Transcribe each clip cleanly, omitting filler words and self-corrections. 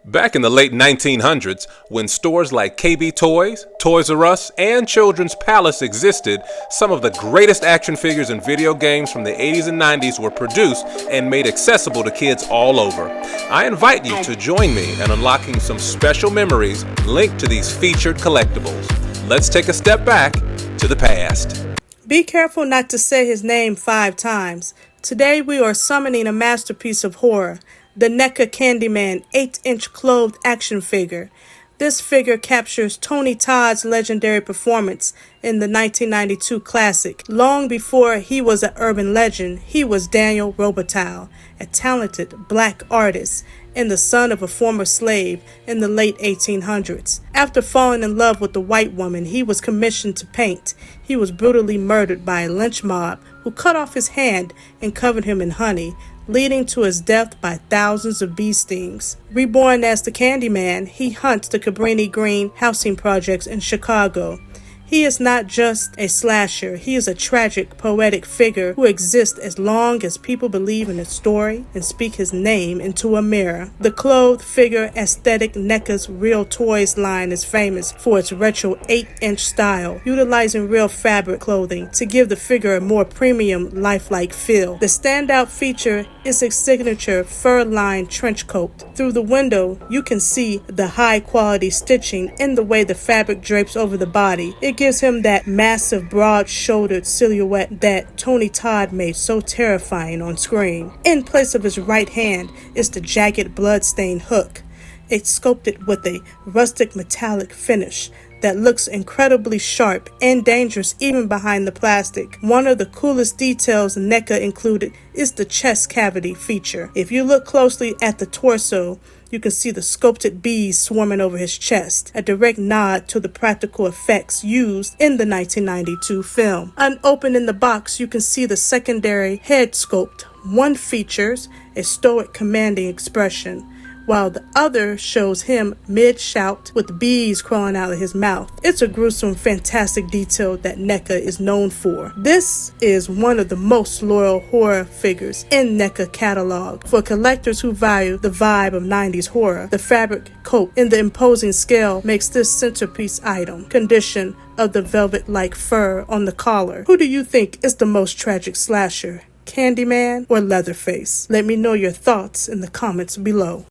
Back in the late 1900s, when stores like KB Toys, Toys R Us, and Children's Palace existed, some of the greatest action figures and video games from the 80s and 90s were produced and made accessible to kids all over. I invite you to join me in unlocking some special memories linked to these featured collectibles. Let's take a step back to the past. Be careful not to say his name 5 times. Today we are summoning a masterpiece of horror, the NECA Candyman 8-inch clothed action figure. This figure captures Tony Todd's legendary performance in the 1992 classic. Long before he was an urban legend, he was Daniel Robital, a talented black artist and the son of a former slave in the late 1800s. After falling in love with a white woman he was commissioned to paint, he was brutally murdered by a lynch mob who cut off his hand and covered him in honey, leading to his death by thousands of bee stings. Reborn as the Candyman, he hunts the Cabrini Green housing projects in Chicago. He is not just a slasher, he is a tragic, poetic figure who exists as long as people believe in his story and speak his name into a mirror. The clothed figure aesthetic NECA's Real Toys line is famous for its retro 8-inch style, utilizing real fabric clothing to give the figure a more premium, lifelike feel. The standout feature is its signature fur-lined trench coat. Through the window, you can see the high-quality stitching in the way the fabric drapes over the body. It gives him that massive, broad-shouldered silhouette that Tony Todd made so terrifying on screen. In place of his right hand is the jagged, blood-stained hook. It's sculpted with a rustic metallic finish that looks incredibly sharp and dangerous even behind the plastic. One of the coolest details NECA included is the chest cavity feature. If you look closely at the torso, you can see the sculpted bees swarming over his chest, a direct nod to the practical effects used in the 1992 film. Unopened in the box, you can see the secondary head sculpt. One features a stoic, commanding expression, while the other shows him mid-shout with bees crawling out of his mouth. It's a gruesome, fantastic detail that NECA is known for. This is one of the most loyal horror figures in NECA catalog. For collectors who value the vibe of 90s horror, the fabric coat in the imposing scale makes this centerpiece item. Condition of the velvet-like fur on the collar. Who do you think is the most tragic slasher? Candyman or Leatherface? Let me know your thoughts in the comments below.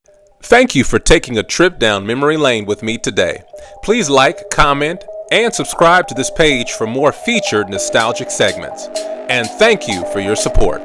Thank you for taking a trip down memory lane with me today. Please like, comment, and subscribe to this page for more featured nostalgic segments. And thank you for your support.